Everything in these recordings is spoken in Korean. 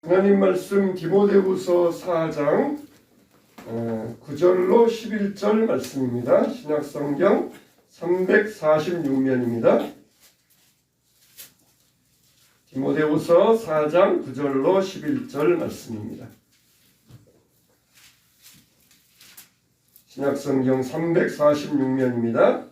하나님 말씀 디모데후서 4장 9절로 11절 말씀입니다. 신약성경 346면입니다. 디모데후서 4장 9절로 11절 말씀입니다. 신약성경 346면입니다.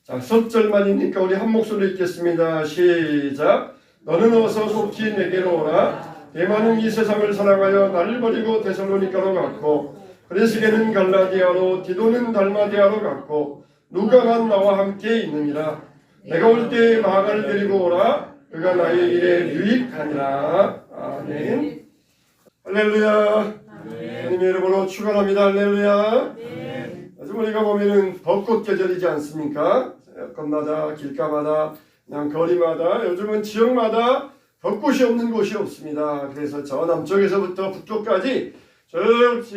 자, 첫 절만이니까 우리 한 목소리로 읽겠습니다. 시작. 너는 어서 속히 내게로 오라. 대만은 이 세상을 사랑하여 나를 버리고 데살로니가로 갔고, 그레스게는 갈라디아로, 디도는 달마디아로 갔고, 누가만 나와 함께 있느니라. 내가 올 때 마가를 데리고 오라. 그가 나의 일에 유익하니라. 아멘. 할렐루야. 하나님의 이름으로 축원합니다. 할렐루야. 요즘 우리가 보면은 벚꽃 계절이지 않습니까? 곳마다 길가마다 그냥 거리마다 요즘은 지역마다 벚꽃이 없는 곳이 없습니다. 그래서 저 남쪽에서부터 북쪽까지 저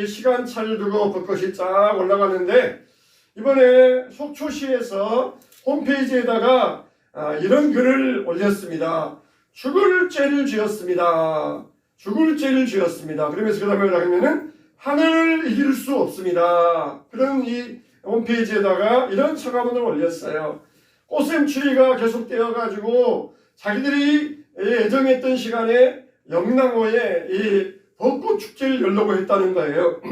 시간차를 두고 벚꽃이 쫙 올라가는데, 이번에 속초시에서 홈페이지에다가 이런 글을 올렸습니다. 죽을 죄를 지었습니다. 죽을 죄를 지었습니다. 그러면서 그 다음에 뭐라 하면은 하늘을 이길 수 없습니다. 그런 이 홈페이지에다가 이런 처가문을 올렸어요. 꽃샘추위가 계속되어 가지고 자기들이 예정했던 시간에 영랑호에 이 벚꽃 축제를 열려고 했다는 거예요.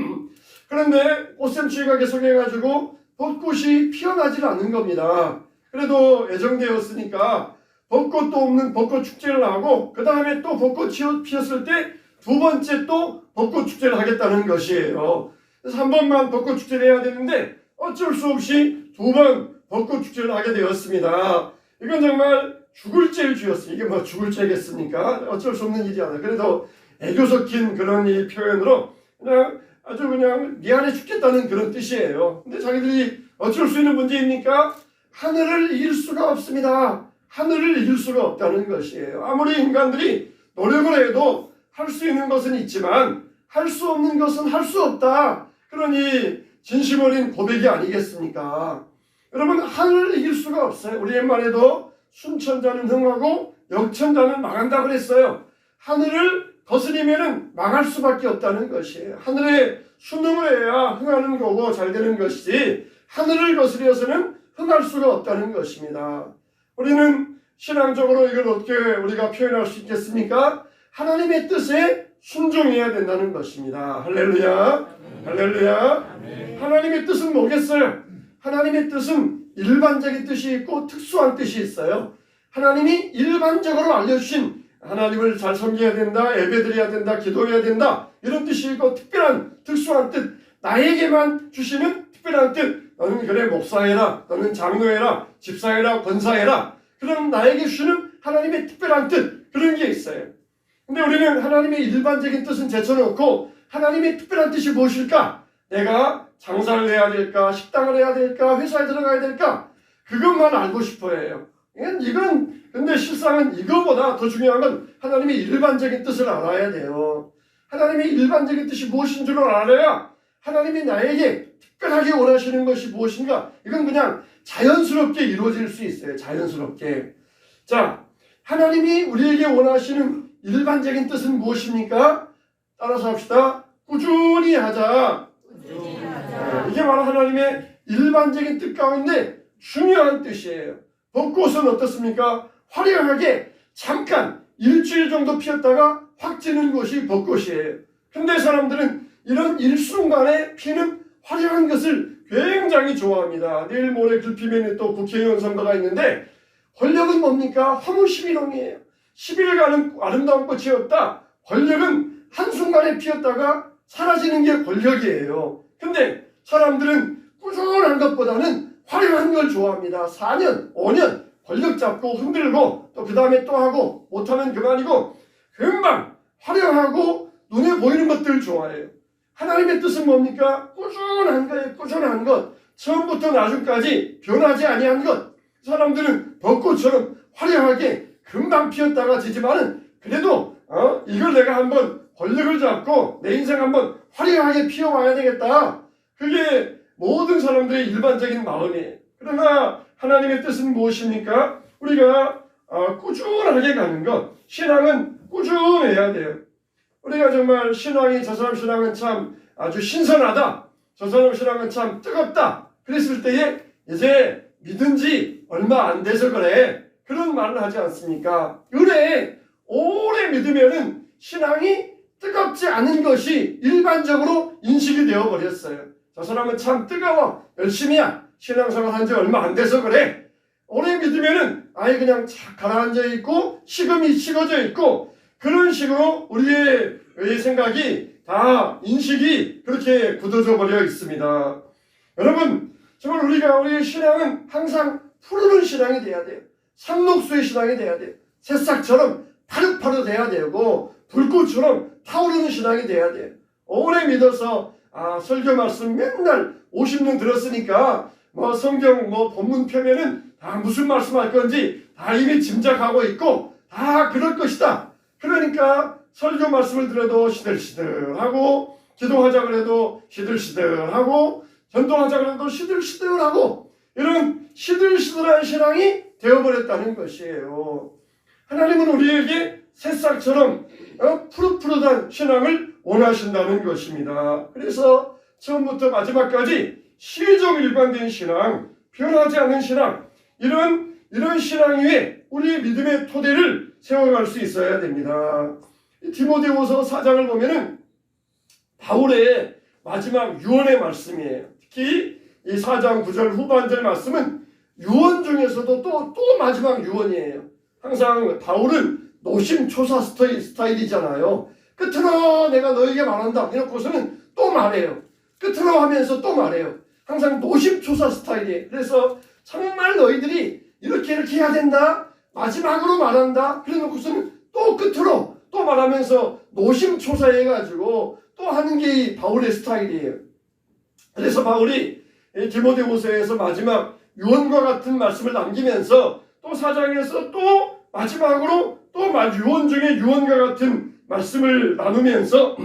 그런데 꽃샘추위가 계속해 가지고 벚꽃이 피어나질 않는 겁니다. 그래도 예정되었으니까 벚꽃도 없는 벚꽃 축제를 하고, 그 다음에 또 벚꽃이 피었을 때 두 번째 또 벚꽃 축제를 하겠다는 것이에요. 그래서 한 번만 벚꽃 축제를 해야 되는데 어쩔 수 없이 두 번 벚꽃 축제를 하게 되었습니다. 이건 정말 죽을 죄를 지었어요. 이게 뭐 죽을 죄겠습니까? 어쩔 수 없는 일이잖아요. 그래도 애교 섞인 그런 이 표현으로 그냥 아주 그냥 미안해 죽겠다는 그런 뜻이에요. 근데 자기들이 어쩔 수 있는 문제입니까? 하늘을 이길 수가 없습니다. 하늘을 이길 수가 없다는 것이에요. 아무리 인간들이 노력을 해도 할 수 있는 것은 있지만 할 수 없는 것은 할 수 없다. 그러니 진심 어린 고백이 아니겠습니까? 여러분, 하늘을 이길 수가 없어요. 우리 옛말에도 순천자는 흥하고 역천자는 망한다 그랬어요. 하늘을 거스리면은 망할 수밖에 없다는 것이에요. 하늘에 순응을 해야 흥하는 거고 잘 되는 것이지, 하늘을 거스려서는 흥할 수가 없다는 것입니다. 우리는 신앙적으로 이걸 어떻게 우리가 표현할 수 있겠습니까? 하나님의 뜻에 순종해야 된다는 것입니다. 할렐루야. 할렐루야. 하나님의 뜻은 뭐겠어요? 하나님의 뜻은 일반적인 뜻이 있고 특수한 뜻이 있어요. 하나님이 일반적으로 알려주신, 하나님을 잘 섬겨야 된다, 예배드려야 된다, 기도해야 된다, 이런 뜻이 있고, 특별한 특수한 뜻, 나에게만 주시는 특별한 뜻, 너는 그래 목사해라, 너는 장로해라, 집사해라, 권사해라, 그런 나에게 주시는 하나님의 특별한 뜻, 그런 게 있어요. 근데 우리는 하나님의 일반적인 뜻은 제쳐놓고 하나님의 특별한 뜻이 무엇일까? 내가 장사를 해야 될까? 식당을 해야 될까? 회사에 들어가야 될까? 그것만 알고 싶어 해요. 이건 근데 실상은 이거보다 더 중요한 건 하나님의 일반적인 뜻을 알아야 돼요. 하나님의 일반적인 뜻이 무엇인 줄 알아야 하나님이 나에게 특별하게 원하시는 것이 무엇인가? 이건 그냥 자연스럽게 이루어질 수 있어요. 자연스럽게. 자, 하나님이 우리에게 원하시는 일반적인 뜻은 무엇입니까? 따라서 합시다. 꾸준히 하자. 이게 바로 하나님의 일반적인 뜻 가운데 중요한 뜻이에요. 벚꽃은 어떻습니까? 화려하게 잠깐 일주일 정도 피었다가 확 지는 것이 벚꽃이에요. 근데 사람들은 이런 일순간에 피는 화려한 것을 굉장히 좋아합니다. 내일 모레 글피면에 또 국회의원 선거가 있는데, 권력은 뭡니까? 허무시비롱이에요. 10일간은 아름다운 꽃이었다. 권력은 한순간에 피었다가 사라지는 게 권력이에요. 근데 사람들은 꾸준한 것보다는 화려한 걸 좋아합니다. 4년, 5년 권력 잡고 흔들고 또 그 다음에 또 하고 못하면 그만이고, 금방 화려하고 눈에 보이는 것들 좋아해요. 하나님의 뜻은 뭡니까? 꾸준한 거예요. 꾸준한 것. 처음부터 나중까지 변하지 아니한 것. 사람들은 벚꽃처럼 화려하게 금방 피었다가 지지만은 그래도 이걸 내가 한번 권력을 잡고 내 인생 한번 화려하게 피워와야 되겠다. 그게 모든 사람들의 일반적인 마음이에요. 그러나 하나님의 뜻은 무엇입니까? 우리가 꾸준하게 가는 것. 신앙은 꾸준해야 돼요. 우리가 정말 신앙이 저 사람 신앙은 참 아주 신선하다, 저 사람 신앙은 참 뜨겁다 그랬을 때에 이제 믿은 지 얼마 안 돼서 그래 그런 말을 하지 않습니까? 그래 오래 믿으면은 신앙이 뜨겁지 않은 것이 일반적으로 인식이 되어버렸어요. 저 사람은 참 뜨거워 열심히야 신앙생활 한 지 얼마 안 돼서 그래. 오래 믿으면은 아예 그냥 착 가라앉아 있고 식음이 식어져 있고 그런 식으로 우리의 생각이 다 인식이 그렇게 굳어져 버려 있습니다. 여러분 정말 우리의 신앙은 항상 푸르른 신앙이 돼야 돼요. 상록수의 신앙이 돼야 돼요. 새싹처럼 파릇파릇 돼야 되고 불꽃처럼 타오르는 신앙이 돼야 돼요. 오래 믿어서 설교 말씀 맨날 50년 들었으니까 성경 본문 펴면은 다 무슨 말씀할 건지 다 이미 짐작하고 있고 다 그럴 것이다. 그러니까 설교 말씀을 들어도 시들시들하고 기도하자 그래도 시들시들하고 전도하자 그래도 시들시들하고 이런 시들시들한 신앙이 되어버렸다는 것이에요. 하나님은 우리에게 새싹처럼 푸릇푸릇한 신앙을 원하신다는 것입니다. 그래서 처음부터 마지막까지 시종일관된 신앙, 변하지 않는 신앙, 이런 신앙 위에 우리의 믿음의 토대를 세워갈 수 있어야 됩니다. 디모데후서 4장을 보면은 바울의 마지막 유언의 말씀이에요. 특히 이 4장 9절 후반절 말씀은 유언 중에서도 또 마지막 유언이에요. 항상 바울은 노심초사 스타일이잖아요. 끝으로 내가 너에게 말한다 해놓고서는 또 말해요. 끝으로 하면서 또 말해요. 항상 노심초사 스타일이에요. 그래서 정말 너희들이 이렇게 해야 된다 마지막으로 말한다 그래놓고서는 또 끝으로 또 말하면서 노심초사해가지고 또 하는 게 이 바울의 스타일이에요. 그래서 바울이 디모데후서에서 마지막 유언과 같은 말씀을 남기면서 또 4장에서 또 마지막으로 또 유언 중에 유언과 같은 말씀을 나누면서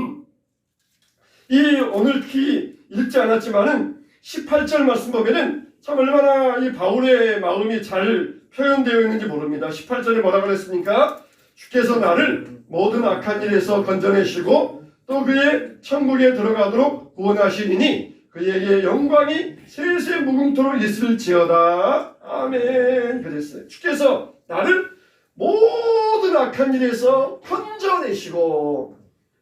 이 오늘 특히 읽지 않았지만은 18절 말씀 보면은 참 얼마나 이 바울의 마음이 잘 표현되어 있는지 모릅니다. 18절에 뭐라 그랬습니까? 주께서 나를 모든 악한 일에서 건져내시고 또 그의 천국에 들어가도록 구원하시리니 그에게 영광이 세세 무궁토록 있을지어다. 아멘. 그랬어요. 주께서 나를 모든 악한 일에서 건져내시고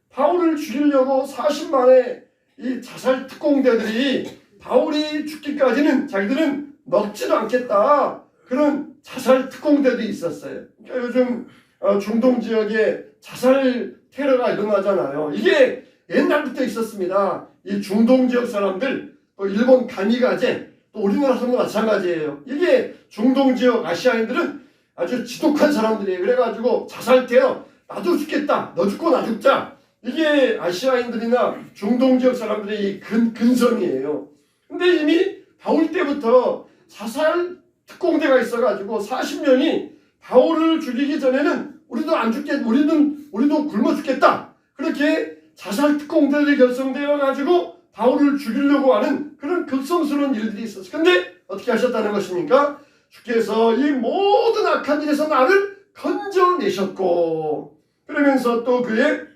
바울을 죽이려고 40만의 이 자살 특공대들이 바울이 죽기까지는 자기들은 먹지도 않겠다. 그런 자살 특공대도 있었어요. 그러니까 요즘 중동 지역에 자살 테러가 일어나잖아요. 이게 옛날부터 있었습니다. 이 중동 지역 사람들, 또 일본 가미가제, 또 우리나라 사람도 마찬가지예요. 이게 중동 지역 아시아인들은 아주 지독한 사람들이에요. 그래가지고 자살 테러, 나도 죽겠다. 너 죽고 나 죽자. 이게 아시아인들이나 중동 지역 사람들의 근성이에요. 근데 이미 바울 때부터 자살 특공대가 있어가지고 40명이 바울을 죽이기 전에는 우리도 안 죽겠, 우리도 굶어 죽겠다. 그렇게 자살 특공대들이 결성되어가지고 바울을 죽이려고 하는 그런 극성스러운 일들이 있었어요. 근데 어떻게 하셨다는 것입니까? 주께서 이 모든 악한 일에서 나를 건져내셨고 그러면서 또 그의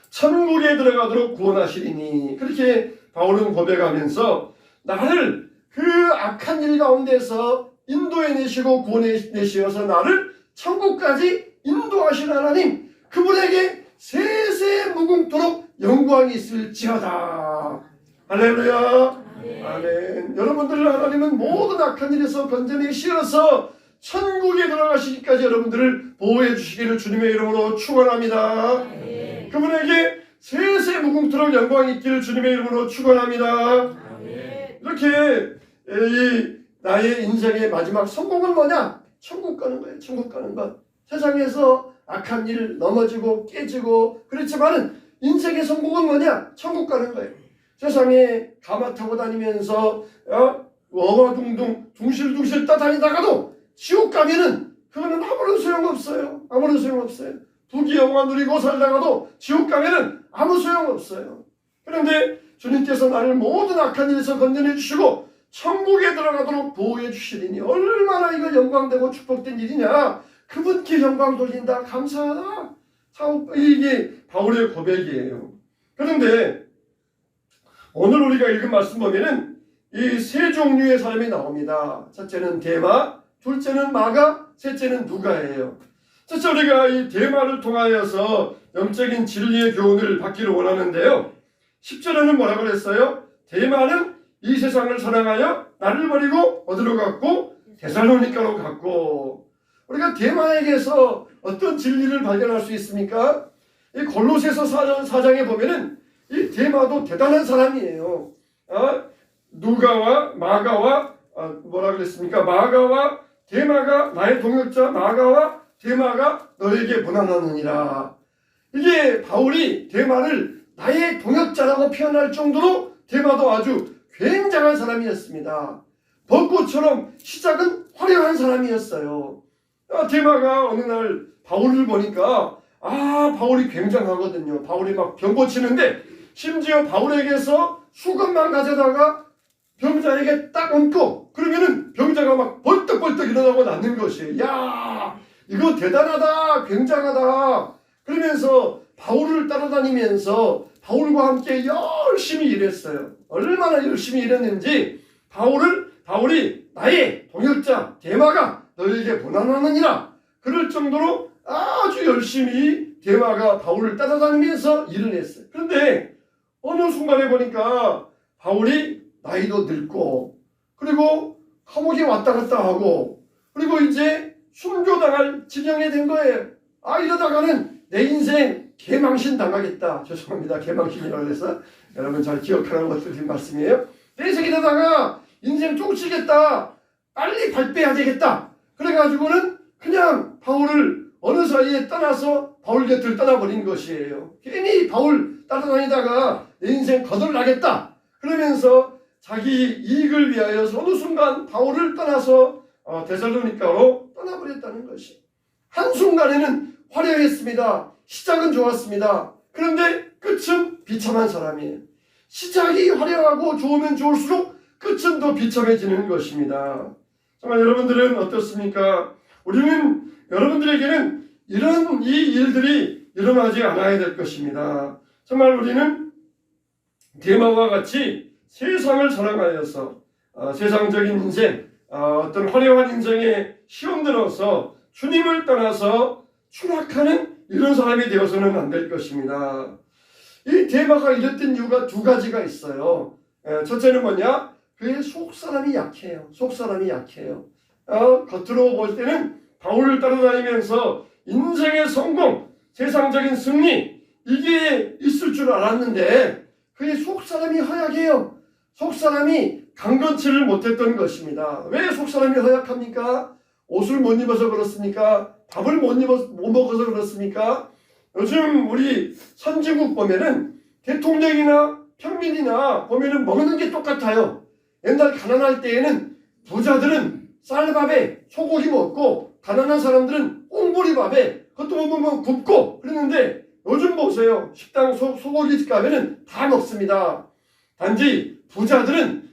천국에 들어가도록 구원하시리니 그렇게 바울은 고백하면서 나를 그 악한 일 가운데서 인도해내시고 구원해내시어서 나를 천국까지 인도하신 하나님 그분에게 세세 무궁토록 영광이 있을지어다. 할렐루야. 아멘. 여러분들을 하나님은 모든 악한 일에서 건져내시어서 천국에 들어가시기까지 여러분들을 보호해 주시기를 주님의 이름으로 축원합니다. 그분에게 세세 무궁토록 영광이 있기를 주님의 이름으로 축원합니다. 이렇게 이 나의 인생의 마지막 성공은 뭐냐? 천국 가는 거예요. 천국 가는 것. 세상에서 악한 일 넘어지고 깨지고 그렇지만은 인생의 성공은 뭐냐? 천국 가는 거예요. 세상에 가마 타고 다니면서 어와둥둥 둥실둥실 떠다니다가도 지옥 가면은 그거는 아무런 소용없어요. 아무런 소용없어요. 부귀영화 누리고 살다가도 지옥 가면은 아무 소용없어요. 그런데 주님께서 나를 모든 악한 일에서 건져내 주시고 천국에 들어가도록 보호해 주시리니 얼마나 이거 영광되고 축복된 일이냐. 그분께 영광 돌린다. 감사하다. 이게 바울의 고백이에요. 그런데 오늘 우리가 읽은 말씀 보면은 이 세 종류의 사람이 나옵니다. 첫째는 데마, 둘째는 마가, 셋째는 누가예요. 첫째 우리가 이 데마를 통하여서 영적인 진리의 교훈을 받기를 원하는데요. 10절에는 뭐라고 그랬어요? 데마는 이 세상을 사랑하여 나를 버리고 어디로 갔고? 데살로니가로 갔고. 우리가 데마에게서 어떤 진리를 발견할 수 있습니까? 이 골로새서 4장에 보면은 이 데마도 대단한 사람이에요. 누가와 마가와 뭐라 그랬습니까? 마가와 데마가 나의 동역자, 마가와 데마가 너에게 무난하느니라. 이게 바울이 데마를 나의 동역자라고 표현할 정도로 데마도 아주 굉장한 사람이었습니다. 벚꽃처럼 시작은 화려한 사람이었어요. 데마가 어느 날 바울을 보니까 바울이 굉장하거든요. 바울이 막 병 고치는데 심지어 바울에게서 수건만 가져다가 병자에게 딱 얹고 그러면은 병자가 막 벌떡벌떡 일어나고 낫는 것이에요. 야, 이거 대단하다, 굉장하다. 그러면서 바울을 따라다니면서 바울과 함께 열심히 일했어요. 얼마나 열심히 일했는지 바울이 나의 동역자 데마가 너에게 무난하느니라 그럴 정도로 아주 열심히 데마가 바울을 따라다니면서 일을 했어요. 그런데 어느 순간에 보니까 바울이 나이도 늙고 그리고 감옥에 왔다 갔다 하고 그리고 이제 순교당할 지경에 된 거예요. 이러다가는 내 인생 개망신 당하겠다. 죄송합니다. 개망신이라고 해서 여러분 잘 기억하라는 것들 드린 말씀이에요. 내 인생 이러다가 인생 쪽지겠다. 빨리 발빼야 되겠다. 그래가지고는 그냥 바울을 어느 사이에 떠나서 바울 곁을 떠나버린 것이에요. 괜히 바울 따라다니다가 내 인생 거덜나겠다. 그러면서 자기 이익을 위하여 어느 순간 바울을 떠나서 데살로니가로 떠나버렸다는 것이. 한순간에는 화려했습니다. 시작은 좋았습니다. 그런데 끝은 비참한 사람이에요. 시작이 화려하고 좋으면 좋을수록 끝은 더 비참해지는 것입니다. 정말 여러분들은 어떻습니까? 여러분들에게는 이런 이 일들이 일어나지 않아야 될 것입니다. 정말 우리는 데마와 같이 세상을 사랑하여서 세상적인 인생, 어떤 화려한 인생에 시험들어서 주님을 떠나서 추락하는 이런 사람이 되어서는 안 될 것입니다. 이 데마가 이랬던 이유가 두 가지가 있어요. 첫째는 뭐냐? 그의 속사람이 약해요. 속사람이 약해요. 겉으로 볼 때는 바울을 따라다니면서 인생의 성공, 세상적인 승리 이게 있을 줄 알았는데 그의 속사람이 허약해요. 속사람이 강건치를 못했던 것입니다. 왜 속사람이 허약합니까? 옷을 못 입어서 그렇습니까? 밥을 못 먹어서 그렇습니까? 요즘 우리 선진국 보면은 대통령이나 평민이나 보면은 먹는 게 똑같아요. 옛날 가난할 때에는 부자들은 쌀밥에 소고기 먹고 가난한 사람들은 꽁보리밥에 그것도 보면 굽고 그랬는데 요즘 보세요. 식당 소고기집 가면은 다 먹습니다. 단지 부자들은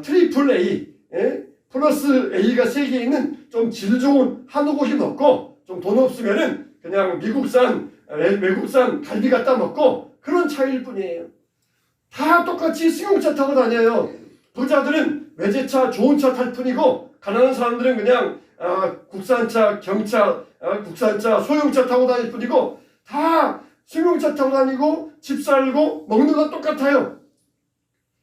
트리플 A 플러스 A가 3개 있는 좀 질 좋은 한우고기 먹고 좀 돈 없으면은 그냥 외국산 갈비 갖다 먹고 그런 차이일 뿐이에요. 다 똑같이 승용차 타고 다녀요. 부자들은 외제차 좋은 차 탈 뿐이고 가난한 사람들은 그냥 국산차 국산차 소형차 타고 다닐 뿐이고 다 승용차 타고 다니고 집 살고 먹는 건 똑같아요.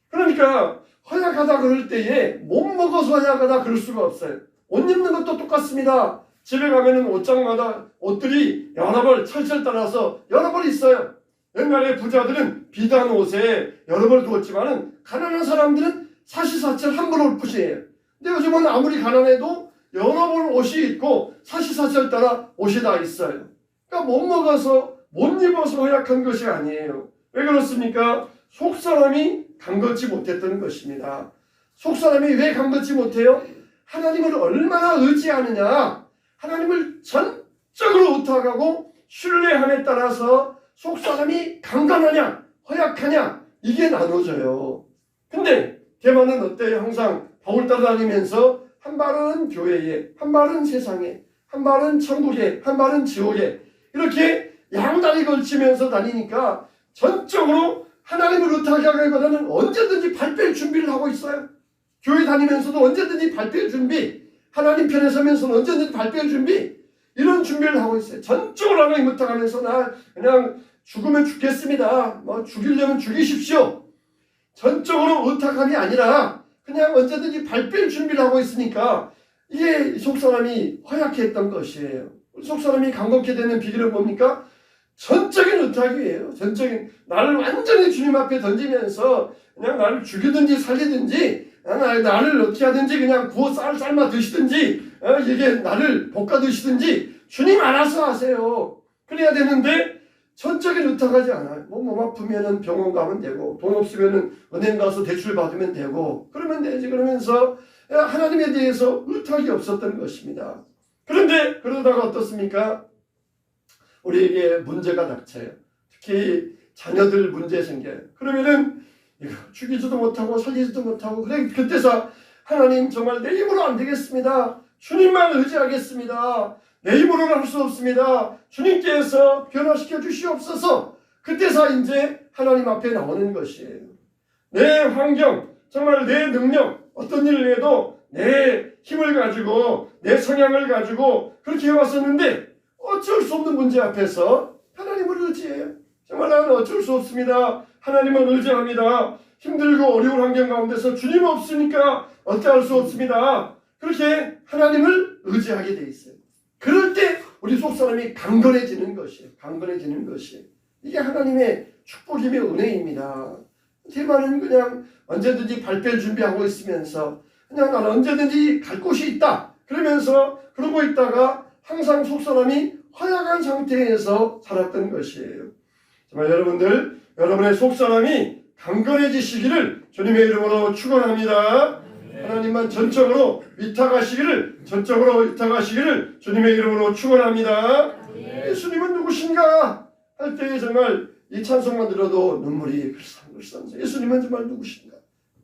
그러니까 허약하다 그럴 때에 못 먹어서 허약하다 그럴 수가 없어요. 옷 입는 것도 똑같습니다. 집에 가면은 옷장마다 옷들이 여러 벌 철철 따라서 여러 벌 있어요. 옛날에 부자들은 비단 옷에 여러 벌 두었지만은 가난한 사람들은 사시사철 한 벌 옷 뿐이에요. 근데 요즘은 아무리 가난해도 여러 벌 옷이 있고 사시사철 따라 옷이 다 있어요. 그러니까 못 먹어서 못 입어서 허약한 것이 아니에요. 왜 그렇습니까? 속사람이 강건치 못했던 것입니다. 속사람이 왜 강건치 못해요? 하나님을 얼마나 의지하느냐, 하나님을 전적으로 의탁하고 신뢰함에 따라서 속사람이 강건하냐 허약하냐 이게 나눠져요. 근데 데마는 어때요? 항상 바울 따라다니면서 한 발은 교회에, 한 발은 세상에, 한 발은 천국에, 한 발은 지옥에 이렇게 양다리 걸치면서 다니니까 전적으로 하나님을 의탁하기보다는 언제든지 발뺄 준비를 하고 있어요. 교회 다니면서도 언제든지 발뺄 준비, 하나님 편에 서면서는 언제든지 발뺄 준비, 이런 준비를 하고 있어요. 전적으로 하나님 의탁하면서 나 그냥 죽으면 죽겠습니다. 뭐 죽이려면 죽이십시오. 전적으로 의탁함이 아니라 그냥 언제든지 발뺄 준비를 하고 있으니까 이게 속사람이 허약했던 것이에요. 속사람이 강건케 되는 비결은 뭡니까? 전적인 의탁이에요. 전적인, 나를 완전히 주님 앞에 던지면서 그냥 나를 죽이든지 살리든지 나를 어떻게 하든지 그냥 구워 삶아 드시든지 이게 나를 볶아 드시든지 주님 알아서 하세요. 그래야 되는데 전적인 의탁하지 않아요. 몸 아프면은 병원 가면 되고 돈 없으면은 은행 가서 대출 받으면 되고 그러면 되지. 그러면서 하나님에 대해서 의탁이 없었던 것입니다. 그런데 그러다가 어떻습니까? 우리에게 문제가 닥쳐요. 특히 자녀들 문제 생겨요. 그러면은 이거 죽이지도 못하고 살리지도 못하고 그래 그때서 하나님 정말 내 힘으로 안 되겠습니다. 주님만 의지하겠습니다. 내 힘으로는 할 수 없습니다. 주님께서 변화시켜 주시옵소서. 그때서 이제 하나님 앞에 나오는 것이에요. 내 환경, 정말 내 능력, 어떤 일을 해도 내 힘을 가지고 내 성향을 가지고 그렇게 해왔었는데 어쩔 수 없는 문제 앞에서 하나님을 의지해요. 정말 나는 어쩔 수 없습니다. 하나님을 의지합니다. 힘들고 어려운 환경 가운데서 주님 없으니까 어찌할 수 없습니다. 그렇게 하나님을 의지하게 돼 있어요. 그럴 때 우리 속사람이 강건해지는 것이에요. 강건해지는 것이. 이게 하나님의 축복이며 은혜입니다. 대만은 그냥 언제든지 발뺄 준비하고 있으면서 그냥 나는 언제든지 갈 곳이 있다. 그러면서 그러고 있다가 항상 속사람이 허약한 상태에서 살았던 것이에요. 정말 여러분들, 여러분의 속사람이 강건해지시기를 주님의 이름으로 축원합니다. 하나님만 전적으로 위탁하시기를, 전적으로 위탁하시기를 주님의 이름으로 축원합니다. 예수님은 누구신가 할 때 정말 이 찬송만 들어도 눈물이 글썽글썽. 예수님은 정말 누구신가?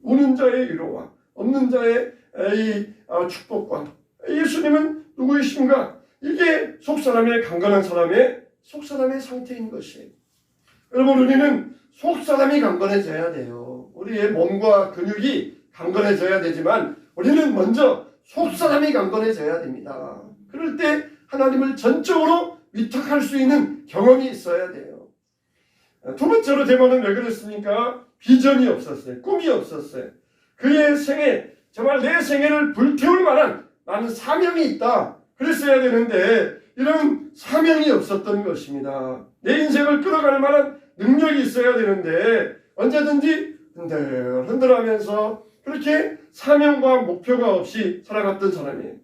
우는 자의 위로와 없는 자의 이 축복과 예수님은 누구이신가? 이게 속사람의 강건한 사람의 속사람의 상태인 것이에요. 여러분 우리는 속사람이 강건해져야 돼요. 우리의 몸과 근육이 강건해져야 되지만 우리는 먼저 속사람이 강건해져야 됩니다. 그럴 때 하나님을 전적으로 위탁할 수 있는 경험이 있어야 돼요. 두 번째로 대만은 왜 그랬습니까? 비전이 없었어요. 꿈이 없었어요. 그의 생애, 정말 내 생애를 불태울 만한 나는 사명이 있다. 그랬어야 되는데 이런 사명이 없었던 것입니다. 내 인생을 끌어갈 만한 능력이 있어야 되는데 언제든지 흔들하면서 그렇게 사명과 목표가 없이 살아갔던 사람이에요.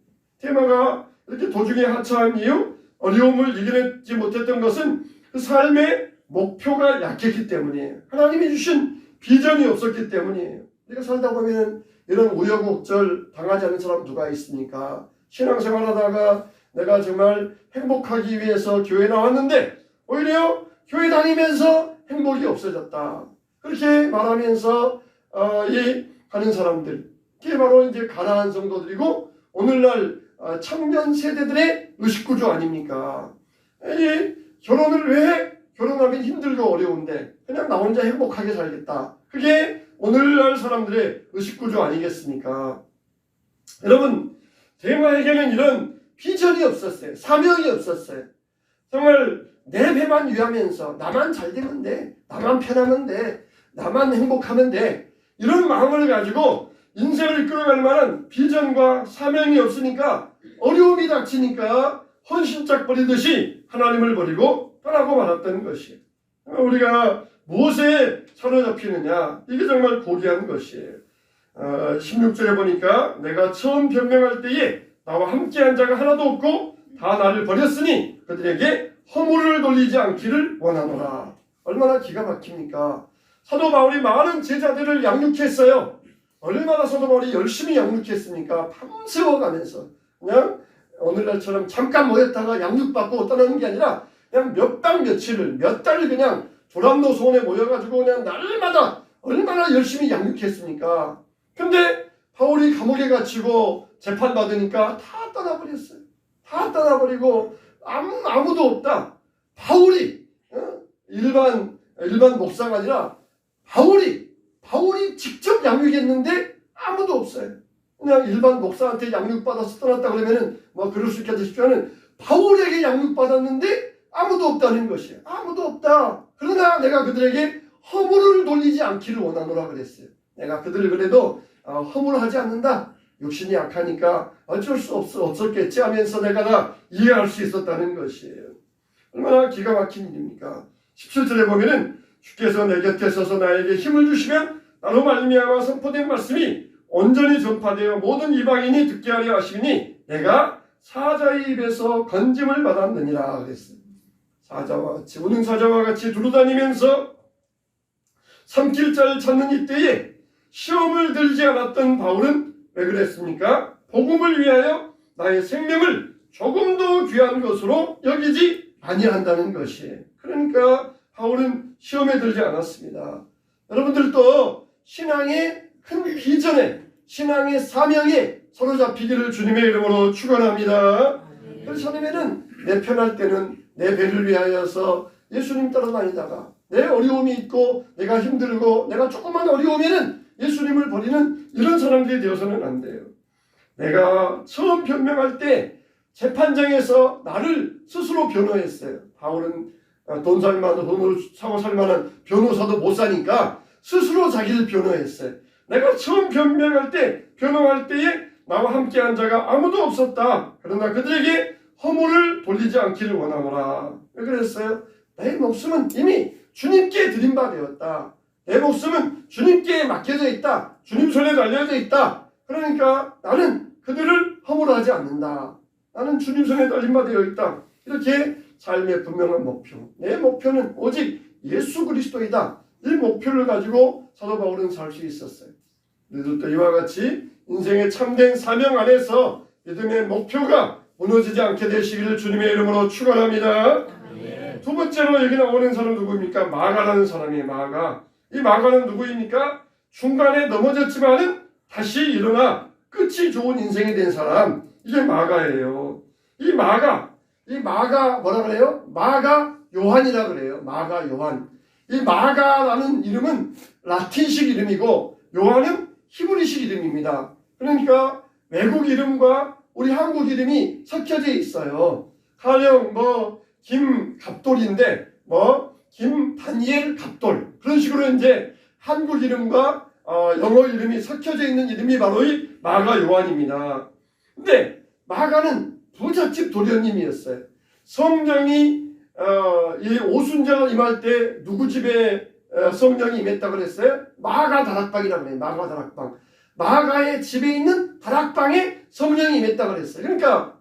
테마가 이렇게 도중에 하차한 이유, 어려움을 이겨내지 못했던 것은 그 삶의 목표가 약했기 때문이에요. 하나님이 주신 비전이 없었기 때문이에요. 우리가 살다 보면 이런 우여곡절 당하지 않는 사람 누가 있습니까? 신앙생활 하다가 내가 정말 행복하기 위해서 교회 나왔는데 오히려 교회 다니면서 행복이 없어졌다. 그렇게 말하면서 하는 사람들, 그게 바로 이제 가난한 성도들이고 오늘날 청년 세대들의 의식구조 아닙니까? 결혼을 왜 해? 결혼하면 힘들고 어려운데 그냥 나 혼자 행복하게 살겠다. 그게 오늘날 사람들의 의식구조 아니겠습니까? 여러분, 대마에게는 이런 비전이 없었어요. 사명이 없었어요. 정말 내 배만 위하면서 나만 잘 되면 돼. 나만 편하면 돼. 나만 행복하면 돼. 이런 마음을 가지고 인생을 이끌어갈 만한 비전과 사명이 없으니까 어려움이 닥치니까 헌신짝 버리듯이 하나님을 버리고 떠나고 말았던 것이에요. 우리가 무엇에 사로잡히느냐, 이게 정말 고귀한 것이에요. 16절에 보니까 내가 처음 변명할 때에 나와 함께한 자가 하나도 없고 다 나를 버렸으니 그들에게 허물을 돌리지 않기를 원하노라. 얼마나 기가 막힙니까? 사도 바울이 많은 제자들을 양육했어요. 얼마나 사도 바울이 열심히 양육했습니까? 밤새워 가면서 그냥 오늘날처럼 잠깐 모였다가 양육받고 떠나는 게 아니라 그냥 몇 달 며칠을 몇 달을 그냥 조람노소원에 모여가지고 그냥 날마다 얼마나 열심히 양육했습니까? 근데 바울이 감옥에 갇히고 재판받으니까 다 떠나버렸어요. 다 떠나버리고 아무도 없다. 바울이 일반 목사가 아니라 바울이 직접 양육했는데 아무도 없어요. 그냥 일반 목사한테 양육받아서 떠났다 그러면은 뭐 그럴 수 있겠다 싶지만은 바울에게 양육받았는데 아무도 없다는 것이에요. 아무도 없다. 그러나 내가 그들에게 허물을 돌리지 않기를 원하노라 그랬어요. 내가 그들을 그래도 허물하지 않는다. 육신이 약하니까 어쩔 수 없었겠지 하면서 내가 다 이해할 수 있었다는 것이에요. 얼마나 기가 막힌 일입니까? 17절에 보면은 주께서 내 곁에 서서 나에게 힘을 주시면 나로 말미암아 선포된 말씀이 온전히 전파되어 모든 이방인이 듣게 하려 하시니 내가 사자의 입에서 건짐을 받았느니라 그랬어요. 사자와 같이 우는 사자와 같이 두루다니면서 삼킬 자를 찾는 이때에 시험을 들지 않았던 바울은 왜 그랬습니까? 복음을 위하여 나의 생명을 조금도 귀한 것으로 여기지 아니한다는 것이에요. 그러니까 바울은 시험에 들지 않았습니다. 여러분들도 신앙의 큰 비전에 신앙의 사명에 사로잡히기를 주님의 이름으로 축원합니다. 그래서 처음에는 내 편할 때는 내 배를 위하여서 예수님 따라다니다가 내 어려움이 있고 내가 힘들고 내가 조금만 어려우면은 예수님을 버리는 이런 사람들이 되어서는 안 돼요. 내가 처음 변명할 때 재판장에서 나를 스스로 변호했어요. 바울은 돈 살만한 돈으로 사고 살만한 변호사도 못 사니까 스스로 자기를 변호했어요. 내가 처음 변호할 때에 나와 함께한 자가 아무도 없었다. 그러나 그들에게 허물을 돌리지 않기를 원하노라. 왜 그랬어요? 내 목숨은 이미 주님께 드린 바 되었다. 내 목숨은 주님께 맡겨져 있다. 주님 손에 달려져 있다. 그러니까 나는 그들을 허물하지 않는다. 나는 주님 손에 달린 바 되어 있다. 이렇게 삶의 분명한 목표. 내 목표는 오직 예수 그리스도이다. 이 목표를 가지고 사도 바울은 살 수 있었어요. 우리들도 이와 같이 인생의 참된 사명 안에서 믿음의 목표가 무너지지 않게 되시기를 주님의 이름으로 축원합니다. 두 번째로 여기 나오는 사람 누구입니까? 마가라는 사람이에요. 마가. 이 마가는 누구입니까? 중간에 넘어졌지만은 다시 일어나 끝이 좋은 인생이 된 사람. 이게 마가예요. 이 마가 뭐라 그래요? 마가 요한이라 그래요. 마가 요한. 이 마가라는 이름은 라틴식 이름이고 요한은 히브리식 이름입니다. 그러니까 외국 이름과 우리 한국 이름이 섞여져 있어요. 가령 김갑돌인데 김다니엘 갑돌 그런 식으로 이제 한국 이름과 영어 이름이 섞여져 있는 이름이 바로 이 마가 요한입니다. 근데 마가는 부잣집 도련님이었어요. 성령이 이 오순절 임할 때 누구 집에 성령이 임했다고 그랬어요? 마가 다락방이라고 그래요. 마가 다락방. 마가의 집에 있는 다락방에 성령이 임했다고 그랬어요. 그러니까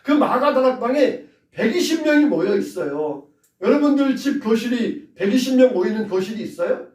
그 마가 다락방에 120명이 모여 있어요. 여러분들 집 거실이 120명 모이는 거실이 있어요?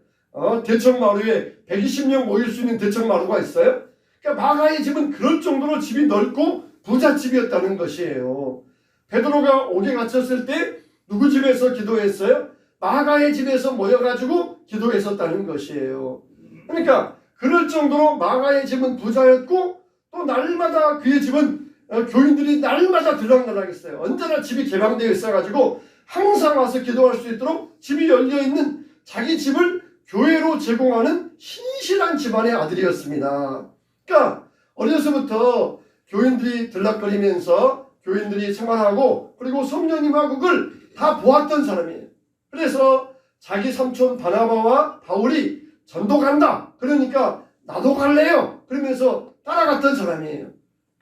대청마루에 120명 모일 수 있는 대청마루가 있어요? 그러니까 마가의 집은 그럴 정도로 집이 넓고 부잣집이었다는 것이에요. 베드로가 옥에 갇혔을 때 누구 집에서 기도했어요? 마가의 집에서 모여가지고 기도했었다는 것이에요. 그러니까 그럴 정도로 마가의 집은 부자였고 또 날마다 그의 집은 교인들이 날마다 들락날락했어요. 언제나 집이 개방되어 있어가지고 항상 와서 기도할 수 있도록 집이 열려있는 자기 집을 교회로 제공하는 신실한 집안의 아들이었습니다. 그러니까 어려서부터 교인들이 들락거리면서 교인들이 생활하고 그리고 성령님하고 그걸 다 보았던 사람이에요. 그래서 자기 삼촌 바나바와 바울이 전도 간다. 그러니까 나도 갈래요. 그러면서 따라갔던 사람이에요.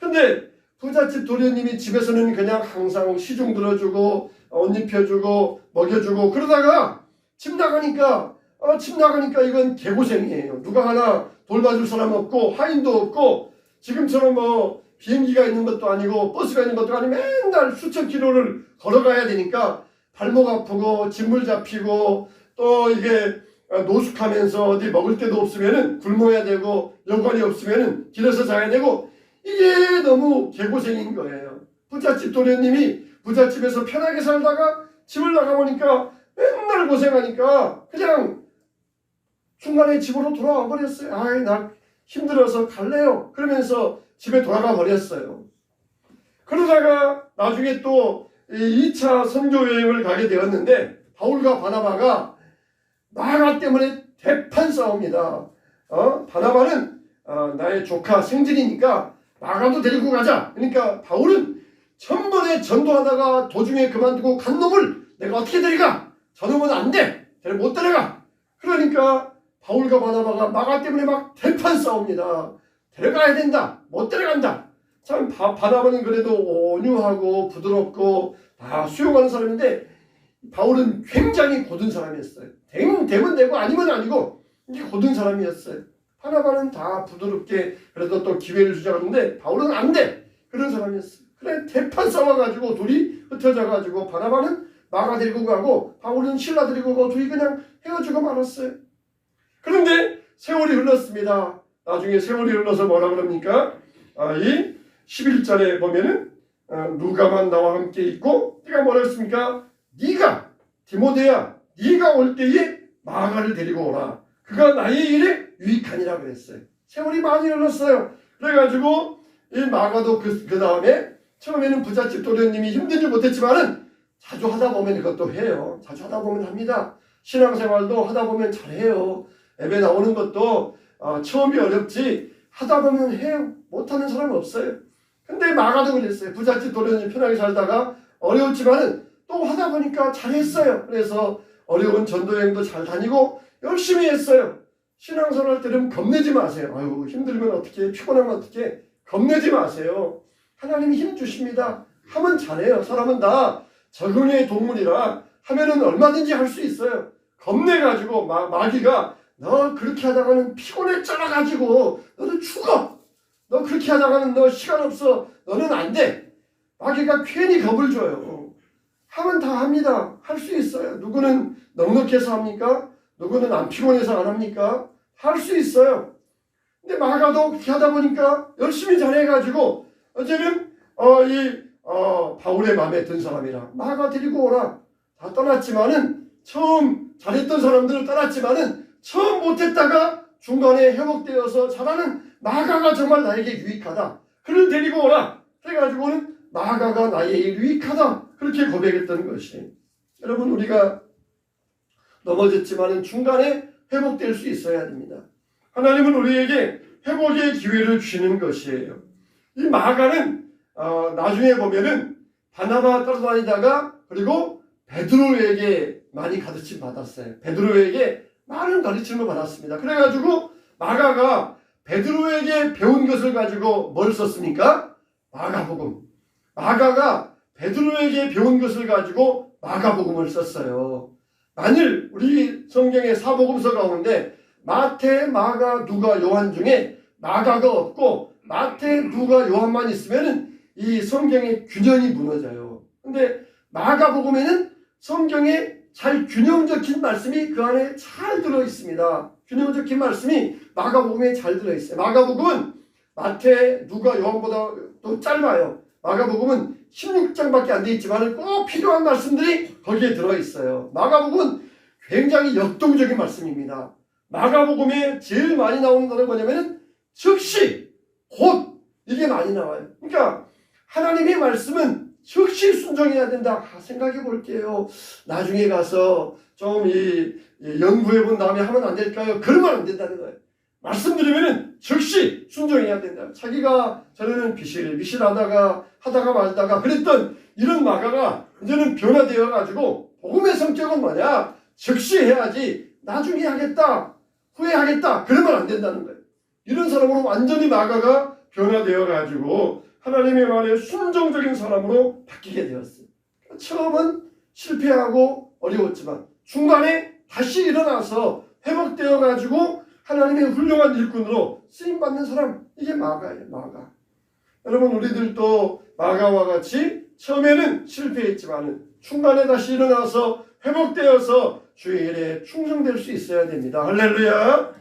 근데 부잣집 도련님이 집에서는 그냥 항상 시중 들어주고 옷 입혀주고 먹여주고 그러다가 집 나가니까 이건 개고생이에요. 누가 하나 돌봐줄 사람 없고 하인도 없고 지금처럼 비행기가 있는 것도 아니고 버스가 있는 것도 아니고 맨날 수천 킬로를 걸어가야 되니까 발목 아프고 진물 잡히고 또 이게 노숙하면서 어디 먹을 데도 없으면은 굶어야 되고 여관이 없으면은 길에서 자야 되고 이게 너무 개고생인 거예요. 부잣집 도련님이 부잣집에서 편하게 살다가 집을 나가보니까 맨날 고생하니까 그냥 중간에 집으로 돌아와 버렸어요. 아이 나 힘들어서 갈래요. 그러면서 집에 돌아가 버렸어요. 그러다가 나중에 또 이 2차 선교 여행을 가게 되었는데 바울과 바나바가 마가 때문에 대판 싸웁니다. 바나바는 나의 조카 생질이니까 마가도 데리고 가자. 그러니까 바울은 천번에 전도하다가 도중에 그만두고 간 놈을 내가 어떻게 데려가? 저놈은 안 돼. 못 데려가. 그러니까 바울과 바나바가 마가 때문에 막 대판 싸웁니다. 데려가야 된다. 못 데려간다. 참 바나바는 그래도 온유하고 부드럽고 다 수용하는 사람인데 바울은 굉장히 고든 사람이었어요. 되면 되고 아니면 아니고 이게 고든 사람이었어요. 바나바는 다 부드럽게 그래도 또 기회를 주자는데 바울은 안 돼. 그런 사람이었어요. 그래 대판 싸워가지고 둘이 흩어져가지고 바나바는 마가 데리고 가고 바울은 실라 데리고 가고 둘이 그냥 헤어지고 말았어요. 그런데 세월이 흘렀습니다. 나중에 세월이 흘러서 뭐라 그럽니까? 이 11절에 보면은 누가만 나와 함께 있고 네가 뭐라 했습니까? 네가 디모데야 네가 올 때에 마가를 데리고 오라. 그가 나의 일에 유익하니라 그랬어요. 세월이 많이 흘렀어요. 그래가지고 이 마가도 그 다음에 처음에는 부잣집 도련님이 힘들지 못했지만은 자주 하다 보면 그것도 해요. 자주 하다 보면 합니다. 신앙생활도 하다 보면 잘해요. 예배 나오는 것도 처음이 어렵지 하다 보면 해요. 못하는 사람은 없어요. 근데 마가도 그랬어요. 부잣집 도련님 편하게 살다가 어려웠지만은 또 하다 보니까 잘했어요. 그래서 어려운 전도여행도 잘 다니고 열심히 했어요. 신앙생활 할 때는 겁내지 마세요. 아유 힘들면 어떻게 피곤하면 어떻게 겁내지 마세요. 하나님이 힘 주십니다. 하면 잘해요. 사람은 다 적응의 동물이라 하면은 얼마든지 할 수 있어요. 겁내가지고 마귀가 너 그렇게 하다가는 피곤해 쩔어가지고 너는 죽어. 너 그렇게 하다가는 너 시간 없어. 너는 안 돼. 마귀가 괜히 겁을 줘요. 하면 다 합니다. 할 수 있어요. 누구는 넉넉해서 합니까? 누구는 안 피곤해서 안 합니까? 할 수 있어요. 근데 마가도 그렇게 하다 보니까 열심히 잘해가지고 어제는 바울의 마음에 든 사람이라 마가 데리고 오라. 다 떠났지만은 처음 잘했던 사람들을 떠났지만은 처음 못했다가 중간에 회복되어서 잘하는 마가가 정말 나에게 유익하다. 그를 데리고 오라. 그래가지고는 마가가 나에게 유익하다. 그렇게 고백했던 것이. 여러분 우리가 넘어졌지만은 중간에 회복될 수 있어야 됩니다. 하나님은 우리에게 회복의 기회를 주시는 것이에요. 이 마가는 나중에 보면은 바나바 따라다니다가 그리고 베드로에게 많이 가르침 받았어요. 베드로에게 많은 가르침을 받았습니다. 그래가지고 마가가 베드로에게 배운 것을 가지고 뭘 썼습니까? 마가복음. 마가가 베드로에게 배운 것을 가지고 마가복음을 썼어요. 만일 우리 성경의 사복음서 가운데 마태, 마가, 누가, 요한 중에 마가가 없고 마태, 누가, 요한만 있으면은 이 성경의 균형이 무너져요. 근데 마가복음에는 성경에 잘 균형 적힌 말씀이 그 안에 잘 들어 있습니다. 균형 적힌 말씀이 마가복음에 잘 들어 있어요. 마가복음은 마태, 누가, 요한보다 또 짧아요. 마가복음은 16장밖에 안 돼 있지만 꼭 필요한 말씀들이 거기에 들어 있어요. 마가복음은 굉장히 역동적인 말씀입니다. 마가복음에 제일 많이 나오는 단어가 뭐냐면 즉시, 곧 이게 많이 나와요. 그러니까 하나님의 말씀은 즉시 순종해야 된다. 생각해 볼게요. 나중에 가서 좀 연구해 본 다음에 하면 안 될까요? 그러면 안 된다는 거예요. 말씀드리면은 즉시 순종해야 된다. 자기가 전에는 비실비실하다가 하다가 말다가 그랬던 이런 마가가 이제는 변화되어 가지고 복음의 성격은 뭐냐? 즉시 해야지 나중에 하겠다, 후회하겠다 그러면 안 된다는 거예요. 이런 사람으로 완전히 마가가 변화되어 가지고 하나님의 말에 순종적인 사람으로 바뀌게 되었어요. 처음은 실패하고 어려웠지만 중간에 다시 일어나서 회복되어 가지고 하나님의 훌륭한 일꾼으로 쓰임받는 사람, 이게 마가예요. 마가. 여러분 우리들도 마가와 같이 처음에는 실패했지만 중간에 다시 일어나서 회복되어서 주의 일에 충성될 수 있어야 됩니다. 할렐루야.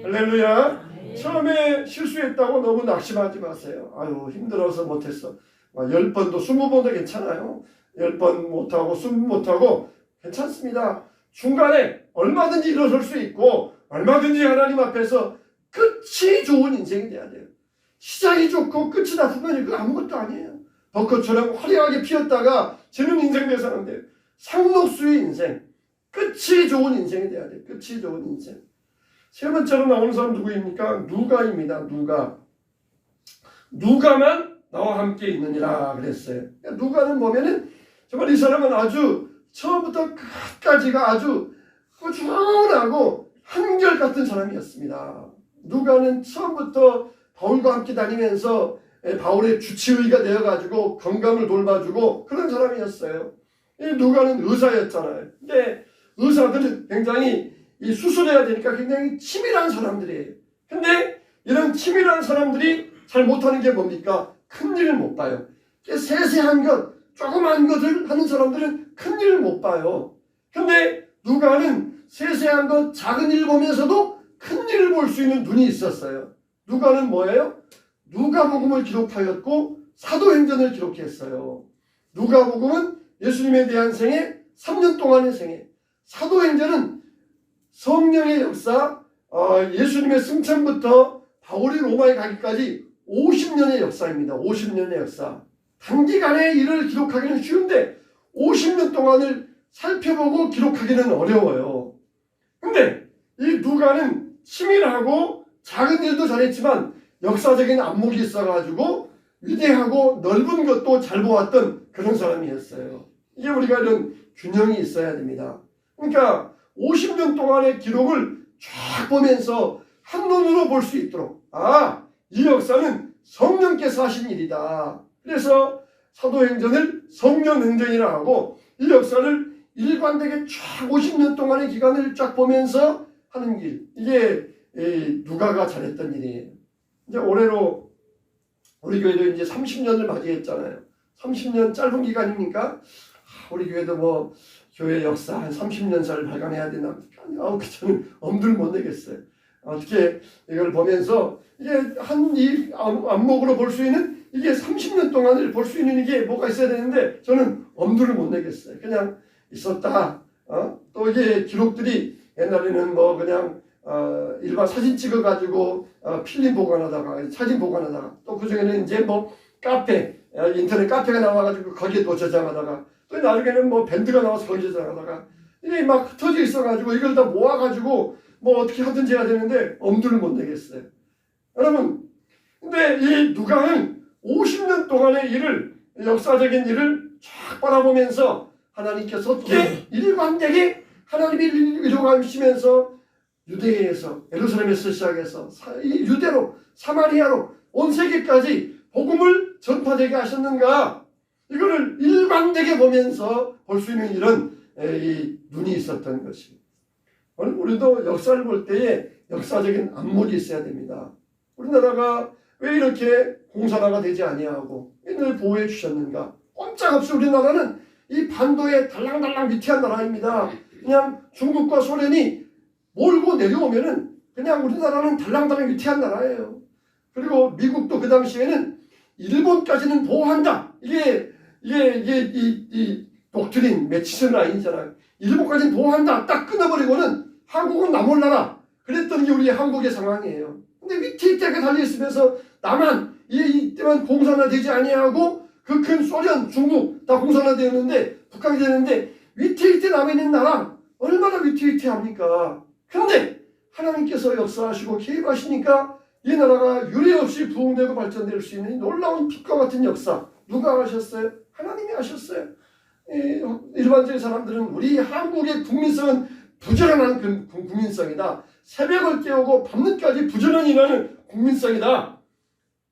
할렐루야. 처음에 실수했다고 너무 낙심하지 마세요. 아유 힘들어서 못했어. 10번도 20번도 괜찮아요. 10번 못하고 20번 못하고 괜찮습니다. 중간에 얼마든지 일어설 수 있고 얼마든지 하나님 앞에서 끝이 좋은 인생이 돼야 돼요. 시작이 좋고 끝이 나쁘면 이거 아무것도 아니에요. 벚꽃처럼 화려하게 피었다가 지는 인생 돼서 안 돼요. 상록수의 인생, 끝이 좋은 인생이 돼야 돼요. 끝이 좋은 인생. 세 번째로 나오는 사람 누구입니까? 누가입니다. 누가만 나와 함께 있느니라 그랬어요. 누가는 보면은 정말 이 사람은 아주 처음부터 끝까지가 아주 꾸준하고 한결같은 사람이었습니다. 누가는 처음부터 바울과 함께 다니면서 바울의 주치의가 되어가지고 건강을 돌봐주고 그런 사람이었어요. 이 누가는 의사였잖아요. 근데 의사들은 굉장히 이 수술해야 되니까 굉장히 치밀한 사람들이에요. 근데 이런 치밀한 사람들이 잘 못하는 게 뭡니까? 큰 일을 못 봐요. 세세한 것, 조그만 것을 하는 사람들은 큰 일을 못 봐요. 근데 누가는 세세한 것, 작은 일 보면서도 큰 일을 볼 수 있는 눈이 있었어요. 누가는 뭐예요? 누가복음을 기록하였고 사도행전을 기록했어요. 누가복음은 예수님에 대한 생애, 3년 동안의 생애. 사도행전은 성령의 역사, 예수님의 승천부터 바울이 로마에 가기까지 50년의 역사입니다. 50년의 역사. 단기간에 일을 기록하기는 쉬운데 50년 동안을 살펴보고 기록하기는 어려워요. 근데 이 누가는 치밀하고 작은 일도 잘했지만 역사적인 안목이 있어가지고 위대하고 넓은 것도 잘 보았던 그런 사람이었어요. 이게 우리가 이런 균형이 있어야 됩니다. 그러니까 50년 동안의 기록을 쫙 보면서 한눈으로 볼 수 있도록 이 역사는 성령께서 하신 일이다. 그래서 사도행전을 성령행전이라 하고 이 역사를 일관되게 쫙 50년 동안의 기간을 쫙 보면서 하는 길. 이게 누가가 잘했던 일이에요. 이제 올해로 우리 교회도 이제 30년을 맞이했잖아요. 30년 짧은 기간입니까? 우리 교회도 뭐 교회 역사 한 30년사를 발간해야 되나? 저는 엄두를 못 내겠어요. 어떻게 이걸 보면서 이게 이 안목으로 볼 수 있는 이게 30년 동안을 볼 수 있는 이게 뭐가 있어야 되는데 저는 엄두를 못 내겠어요. 그냥 있었다. 또 이게 기록들이 옛날에는 뭐 그냥 일반 사진 찍어가지고 필름 보관하다가 사진 보관하다가 또 그중에는 이제 뭐 카페 인터넷 카페가 나와가지고 거기에 또 저장하다가 또 나중에는 뭐 밴드가 나와서 거기에 저장하다가 이게 막 흩어져 있어가지고 이걸 다 모아가지고 뭐 어떻게 하든지 해야 되는데 엄두를 못 내겠어요. 여러분 근데 이 누가는 50년 동안의 일을 역사적인 일을 쫙 바라보면서 하나님께서 어떻게 일관되게 하나님이 이루어가시면서 유대에서 예루살렘에서 시작해서 이 유대로 사마리아로 온 세계까지 복음을 전파되게 하셨는가 이거를 일관되게 보면서 볼 수 있는 이런 이 눈이 있었던 것입니다. 우리도 역사를 볼 때에 역사적인 안목이 있어야 됩니다. 우리나라가 왜 이렇게 공산화가 되지 아니하고 늘 보호해 주셨는가? 꼼짝없이 우리나라는 이 반도에 달랑달랑 위태한 나라입니다. 그냥 중국과 소련이 몰고 내려오면은 그냥 우리나라는 달랑달랑 위태한 나라예요. 그리고 미국도 그 당시에는 일본까지는 보호한다. 이게 이 독트린 매치슨 라인이잖아요. 일본까지는 보호한다. 딱 끊어버리고는 한국은 나 몰라라. 그랬던 게 우리 한국의 상황이에요. 근데 위태위태하게 달려있으면서 나만 이때만 공산화되지 아니하고 그 큰 소련, 중국 다 공산화되었는데 북한이 되는데 위태위태 남아있는 나라 얼마나 위태위태합니까? 근데 하나님께서 역사하시고 개입하시니까 이 나라가 유례없이 부흥되고 발전될 수 있는 놀라운 빛과 같은 역사 누가 하셨어요? 하나님이 하셨어요. 일반적인 사람들은 우리 한국의 국민성은 부지런한 국민성이다. 새벽을 깨우고 밤늦게까지 부지런히 일하는 국민성이다.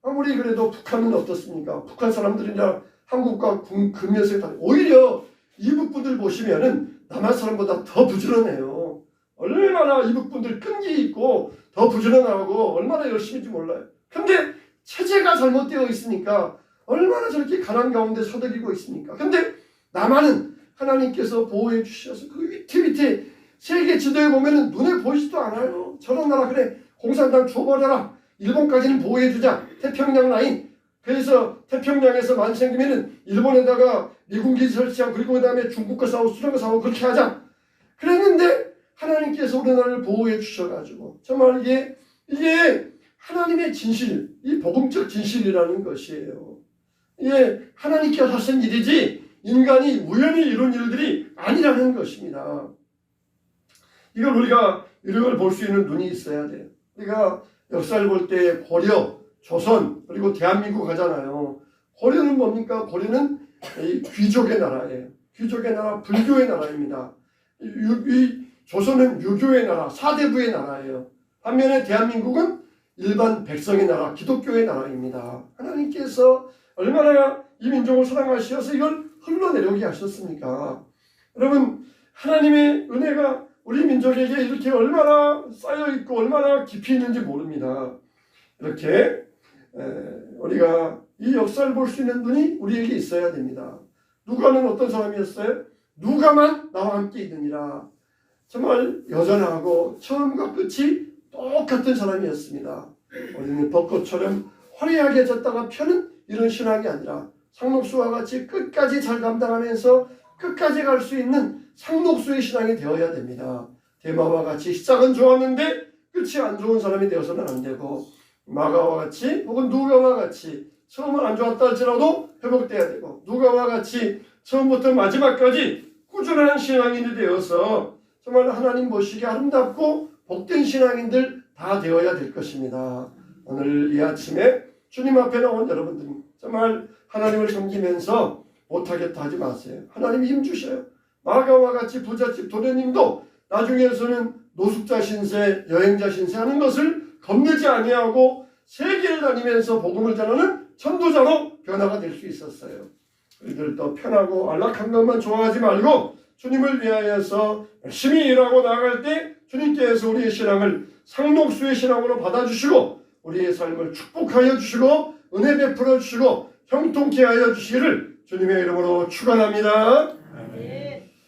아무리 그래도 북한은 어떻습니까? 북한 사람들이나 한국과 국민성이 다르고 오히려 이북분들 보시면은 남한 사람보다 더 부지런해요. 얼마나 이북분들 끈기 있고 더 부지런하고 얼마나 열심인지 몰라요. 근데 체제가 잘못되어 있으니까 얼마나 저렇게 가난 가운데 서덕이고 있습니까? 근데 남한은 하나님께서 보호해 주셔서 그 위태위태 세계 지도에 보면은 눈에 보이지도 않아요. 저런 나라 그래 공산당 줘버려라. 일본까지는 보호해주자. 태평양 라인. 그래서 태평양에서 만 생기면은 일본에다가 미군기 설치하고 그리고 그 다음에 중국과 싸우고 수령과 싸우고 그렇게 하자. 그랬는데 하나님께서 우리나라를 보호해 주셔가지고 정말 이게 하나님의 진실, 이 복음적 진실이라는 것이에요. 이게 하나님께서 하신 일이지 인간이 우연히 이룬 일들이 아니라는 것입니다. 이걸 우리가 이런 걸 볼 수 있는 눈이 있어야 돼요. 우리가 역사를 볼 때 고려, 조선, 그리고 대한민국 하잖아요. 고려는 뭡니까? 고려는 이 귀족의 나라예요. 귀족의 나라, 불교의 나라입니다. 이 조선은 유교의 나라, 사대부의 나라예요. 반면에 대한민국은 일반 백성의 나라, 기독교의 나라입니다. 하나님께서 얼마나 이 민족을 사랑하셔서 이걸 흘러내려오게 하셨습니까? 여러분, 하나님의 은혜가 우리 민족에게 이렇게 얼마나 쌓여있고 얼마나 깊이 있는지 모릅니다. 이렇게 우리가 이 역사를 볼 수 있는 눈이 우리에게 있어야 됩니다. 누가는 어떤 사람이었어요? 누가만 나와 함께 있느니라. 정말 여전하고 처음과 끝이 똑같은 사람이었습니다. 우리는 벚꽃처럼 화려하게 졌다가 펴는 이런 신앙이 아니라 상록수와 같이 끝까지 잘 감당하면서 끝까지 갈 수 있는 상록수의 신앙이 되어야 됩니다. 데마와 같이 시작은 좋았는데 끝이 안 좋은 사람이 되어서는 안 되고, 마가와 같이 혹은 누가와 같이 처음은 안 좋았다 할지라도 회복돼야 되고, 누가와 같이 처음부터 마지막까지 꾸준한 신앙인이 되어서 정말 하나님 보시기에 아름답고 복된 신앙인들 다 되어야 될 것입니다. 오늘 이 아침에 주님 앞에 나온 여러분들 정말 하나님을 섬기면서 못하겠다 하지 마세요. 하나님이 힘주셔요. 마가와 같이 부잣집 도련님도 나중에서는 노숙자 신세, 여행자 신세 하는 것을 겁내지 아니하고 세계를 다니면서 복음을 전하는 전도자로 변화가 될 수 있었어요. 우리들도 편하고 안락한 것만 좋아하지 말고 주님을 위하여서 열심히 일하고 나아갈 때 주님께서 우리의 신앙을 상록수의 신앙으로 받아주시고 우리의 삶을 축복하여 주시고 은혜 베풀어 주시고 형통케 하여 주시기를 주님의 이름으로 축원합니다.